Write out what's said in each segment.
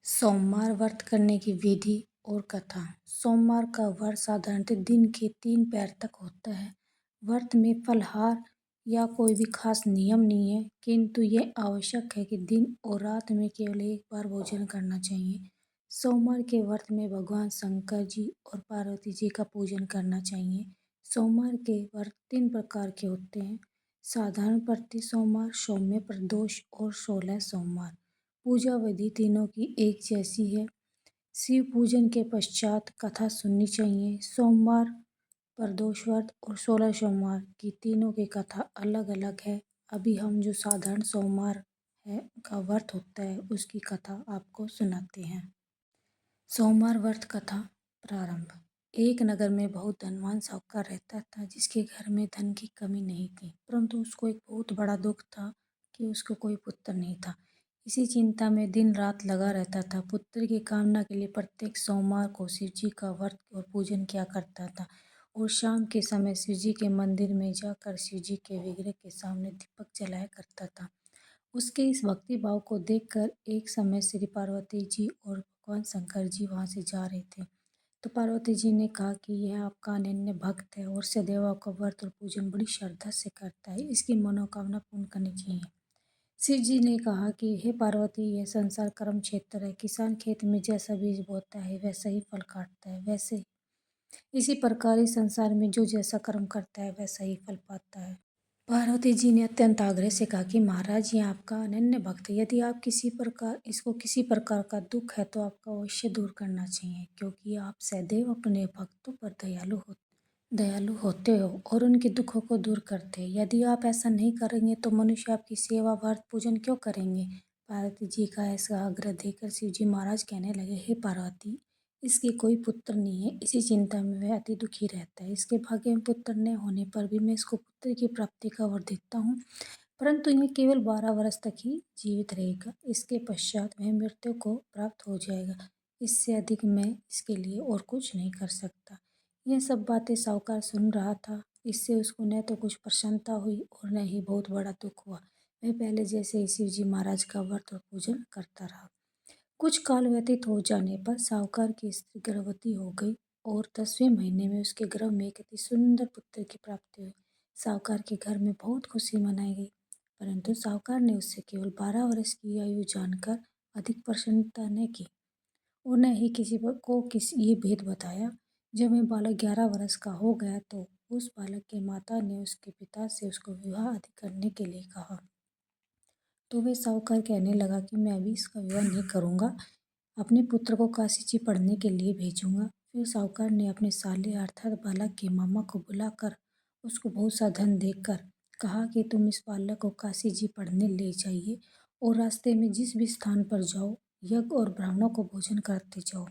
सोमवार व्रत करने की विधि और कथा। सोमवार का व्रत साधारणतः दिन के 3 पैर तक होता है। व्रत में फलाहार या कोई भी खास नियम नहीं है, किंतु ये आवश्यक है कि दिन और रात में केवल एक बार भोजन करना चाहिए। सोमवार के व्रत में भगवान शंकर जी और पार्वती जी का पूजन करना चाहिए। सोमवार के व्रत 3 प्रकार के होते हैं: साधारण प्रति सोमवार, सौम्य प्रदोष और 16 सोमवार। पूजा विधि तीनों की एक जैसी है। शिव पूजन के पश्चात कथा सुननी चाहिए। सोमवार, प्रदोष व्रत और 16 सोमवार की तीनों की कथा अलग अलग है। अभी हम जो साधारण सोमवार है का व्रत होता है उसकी कथा आपको सुनाते हैं। सोमवार व्रत कथा प्रारंभ। एक नगर में बहुत धनवान साहूकार रहता था, जिसके घर में धन की कमी नहीं थी, परंतु उसको एक बहुत बड़ा दुख था कि उसको कोई पुत्र नहीं था। इसी चिंता में दिन रात लगा रहता था। पुत्र की कामना के लिए प्रत्येक सोमवार को शिव जी का व्रत और पूजन किया करता था और शाम के समय शिव जी के मंदिर में जाकर शिव जी के विग्रह के सामने दीपक जलाया करता था। उसके इस भक्ति भाव को देखकर एक समय श्री पार्वती जी और भगवान शंकर जी वहाँ से जा रहे थे, तो पार्वती जी ने कहा कि यह आपका अनन्य भक्त है और सदैव आपका व्रत और पूजन बड़ी श्रद्धा से करता है, इसकी मनोकामना पूर्ण करनी चाहिए। शिव जी ने कहा कि हे पार्वती, यह संसार कर्म क्षेत्र है। किसान खेत में जैसा बीज बोता है वैसा ही फल काटता है, वैसे इसी प्रकार इस संसार में जो जैसा कर्म करता है वैसा ही फल पाता है। पार्वती जी ने अत्यंत आग्रह से कहा कि महाराज, ये आपका अनन्य भक्त है, यदि आप किसी प्रकार का दुख है तो आपको अवश्य दूर करना चाहिए, क्योंकि आप सदैव अपने भक्तों पर दयालु होते हो और उनके दुखों को दूर करते हैं। यदि आप ऐसा नहीं करेंगे तो मनुष्य आपकी सेवा व्रत पूजन क्यों करेंगे। पार्वती जी का ऐसा आग्रह देकर शिव जी महाराज कहने लगे, हे पार्वती, इसके कोई पुत्र नहीं है, इसी चिंता में वह अति दुखी रहता है। इसके भाग्य में पुत्र न होने पर भी मैं इसको पुत्र की प्राप्ति का वर देता हूँ, परंतु यह केवल 12 वर्ष तक ही जीवित रहेगा। इसके पश्चात वह मृत्यु को प्राप्त हो जाएगा। इससे अधिक मैं इसके लिए और कुछ नहीं कर सकता। यह सब बातें साहूकार सुन रहा था। इससे उसको न तो कुछ प्रसन्नता हुई और न ही बहुत बड़ा दुख हुआ। वह पहले जैसे ही शिव जी महाराज का व्रत और पूजन करता रहा। कुछ काल व्यतीत हो जाने पर साहूकार की स्त्री गर्भवती हो गई और 10वें महीने में उसके गर्भ में एक अति सुंदर पुत्र की प्राप्ति हुई। साहूकार के घर में बहुत खुशी मनाई गई, परंतु साहूकार ने उससे केवल 12 वर्ष की आयु जानकर अधिक प्रसन्नता न की और न ही किसी ये भेद बताया। जब वह बालक 11 वर्ष का हो गया तो उस बालक के माता ने उसके पिता से उसको विवाह आदि करने के लिए कहा, तो वे साहूकार कहने लगा कि मैं अभी इसका विवाह नहीं करूँगा, अपने पुत्र को काशी जी पढ़ने के लिए भेजूंगा। फिर साहूकार ने अपने साले अर्थात बालक के मामा को बुलाकर उसको बहुत सा धन देकर कहा कि तुम इस बालक को काशी जी पढ़ने ले जाइए और रास्ते में जिस भी स्थान पर जाओ यज्ञ और ब्राह्मणों को भोजन कराते जाओ।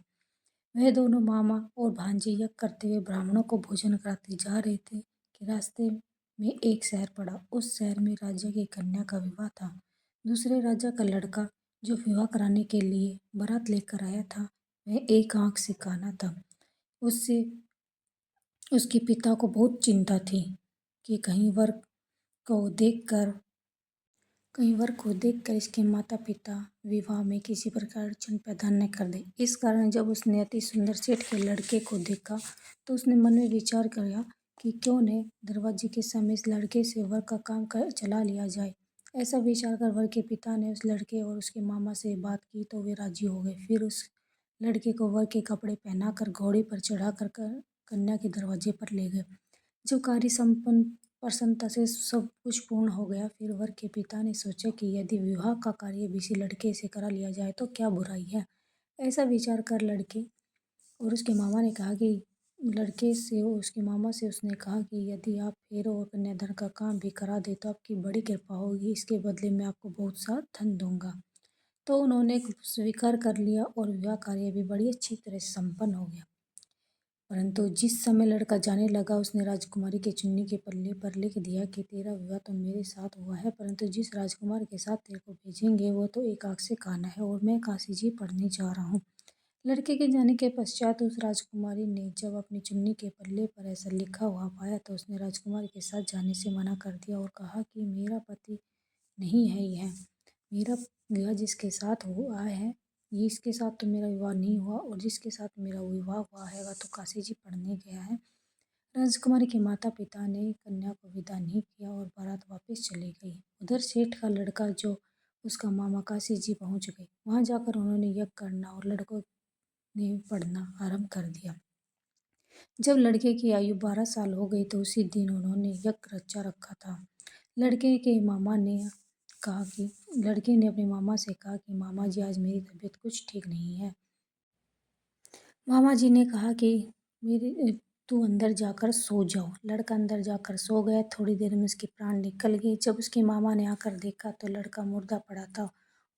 वह दोनों मामा और भांजे यज्ञ करते हुए ब्राह्मणों को भोजन कराते जा रहे थे कि रास्ते में एक शहर पड़ा। उस शहर में राजा की कन्या का विवाह था। दूसरे राजा का लड़का जो विवाह कराने के लिए बारात लेकर आया था, वह एक आंख से काना था। उससे उसके पिता को बहुत चिंता थी कि कहीं वर को देखकर इसके माता पिता विवाह में किसी प्रकार अड़चन पैदा न कर दे। इस कारण जब उसने अति सुंदर सेठ के लड़के को देखा तो उसने मन में विचार किया कि क्यों न दरवाजे के समय इस लड़के से वर का काम चला लिया जाए। ऐसा विचार कर वर के पिता ने उस लड़के और उसके मामा से बात की तो वे राजी हो गए। फिर उस लड़के को वर के कपड़े पहनाकर घोड़े पर चढ़ा कर कन्या के दरवाजे पर ले गए। जो कार्य संपन्न प्रसन्नता से सब कुछ पूर्ण हो गया, फिर वर के पिता ने सोचा कि यदि विवाह का कार्य किसी लड़के से करा लिया जाए तो क्या बुराई है। ऐसा विचार कर लड़के और उसके मामा ने कहा कि उसके मामा से उसने कहा कि यदि आप फेरों और कन्यादान का काम भी करा दे तो आपकी बड़ी कृपा होगी, इसके बदले मैं आपको बहुत सा धन दूंगा। तो उन्होंने स्वीकार कर लिया और विवाह कार्य भी बड़ी अच्छी तरह से संपन्न हो गया। परंतु जिस समय लड़का जाने लगा उसने राजकुमारी के चुन्नी के पल्ले पर लिख दिया कि तेरा विवाह तो मेरे साथ हुआ है, परंतु जिस राजकुमार के साथ तेरे को भेजेंगे वो तो एक आंख से काना है और मैं काशी जी पढ़ने जा रहा हूँ। लड़के के जाने के पश्चात उस राजकुमारी ने जब अपनी चुन्नी के पल्ले पर ऐसा लिखा हुआ पाया तो उसने राजकुमार के साथ जाने से मना कर दिया और कहा कि मेरा पति नहीं है यह, मेरा विवाह जिसके साथ हुआ है ये इसके साथ तो मेरा विवाह नहीं हुआ और जिसके साथ मेरा विवाह हुआ है वह तो काशी जी पढ़ने गया है। राजकुमारी के माता पिता ने कन्या को विदा नहीं किया और बारात वापस चली गई। उधर सेठ का लड़का जो उसका मामा काशी जी पहुंच गए। वहां जाकर उन्होंने यज्ञ करना और लड़कों ने पढ़ना आरंभ कर दिया। जब लड़के की आयु 12 साल हो गई तो उसी दिन उन्होंने यज्ञ रचा रखा था। लड़के के मामा ने कहा कि लड़के ने अपने मामा से कहा कि मामा जी आज मेरी तबीयत कुछ ठीक नहीं है। मामा जी ने कहा कि तू अंदर जाकर सो जाओ। लड़का अंदर जाकर सो गया। थोड़ी देर में उसके प्राण निकल गए। जब उसके मामा ने आकर देखा तो लड़का मुर्दा पड़ा था।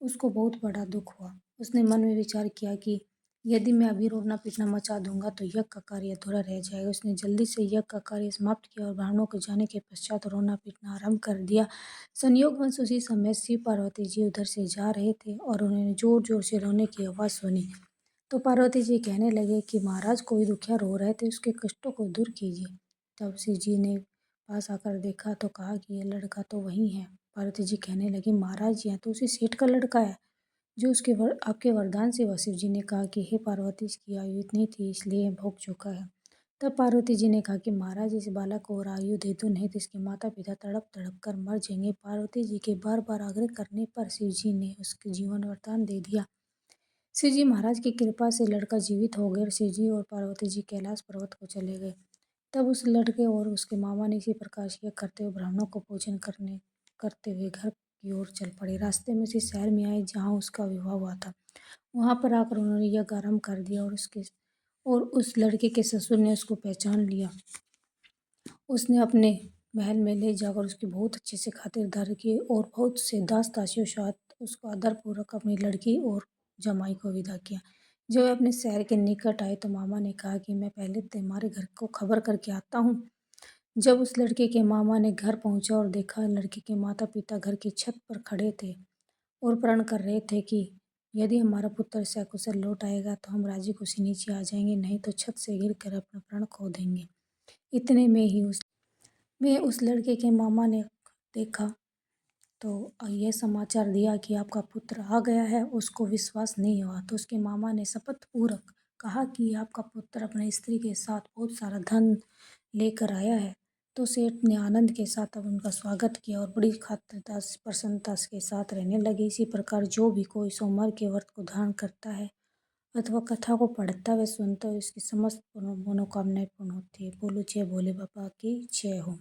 उसको बहुत बड़ा दुख हुआ। उसने मन में विचार किया कि यदि मैं अभी रोना पीटना मचा दूंगा तो यज्ञ का कार्य अधूरा रह जाएगा। उसने जल्दी से यज्ञ का कार्य समाप्त किया और ब्राह्मणों के जाने के पश्चात रोना पीटना आरंभ कर दिया। संयोगवश उसी समय शिव पार्वती जी उधर से जा रहे थे और उन्होंने जोर जोर से रोने की आवाज़ सुनी। तो पार्वती जी कहने लगे कि महाराज कोई दुखिया रो रहे थे, उसके कष्टों को दूर कीजिए। तब शिव जी ने पास आकर देखा तो कहा कि ये लड़का तो वही है। पार्वती जी कहने लगी महाराज यह तो उसी सेठ का लड़का है जो आपके वरदान से हुआ। शिव जी ने कहा कि हे पार्वती इसकी आयु इतनी थी इसलिए भोग चुका है। तब पार्वती जी ने कहा कि महाराज इस बालक को और आयु दे दो नहीं तो इसके माता पिता तड़प तड़प कर मर जाएंगे। पार्वती जी के बार बार आग्रह करने पर शिव जी ने उसके जीवन वरदान दे दिया। शिव जी महाराज की कृपा से लड़का जीवित हो गया और शिव जी और पार्वती जी कैलाश पर्वत को चले गए। तब उस लड़के और उसके मामा ने इसी प्रकार यज्ञ करते हुए ब्राह्मणों को भोजन करते हुए घर की ओर चल पड़े। रास्ते में उसी शहर में आए जहाँ उसका विवाह हुआ था। वहाँ पर आकर उन्होंने यज्ञ आरम्भ कर दिया और उस लड़के के ससुर ने उसको पहचान लिया। उसने अपने महल में ले जाकर उसकी बहुत अच्छे से खातिरदारी की और बहुत से दास दासियों साथ उसको आदरपूर्वक अपनी लड़की और जमाई को विदा किया। जब वे अपने शहर के निकट आए तो मामा ने कहा कि मैं पहले तुम्हारे घर को खबर करके आता हूँ। जब उस लड़के के मामा ने घर पहुंचा और देखा लड़के के माता पिता घर की छत पर खड़े थे और प्रण कर रहे थे कि यदि हमारा पुत्र सकुशल लौट आएगा तो हम राजी खुशी नीचे आ जाएंगे, नहीं तो छत से गिर कर अपना प्राण खो देंगे। इतने में उस लड़के के मामा ने देखा तो यह समाचार दिया कि आपका पुत्र आ गया है। उसको विश्वास नहीं हुआ तो उसके मामा ने शपथ पूर्वक कहा कि आपका पुत्र अपनी स्त्री के साथ बहुत सारा धन लेकर आया है। तो सेठ ने आनंद के साथ अब उनका स्वागत किया और बड़ी खातिरता प्रसन्नता के साथ रहने लगे। इसी प्रकार जो भी कोई सोमवार के व्रत को धारण करता है अथवा कथा को पढ़ता व सुनता है उसकी समस्त मनोकामनाएं पूर्ण होती है। बोलो जय भोले बाबा की जय हो।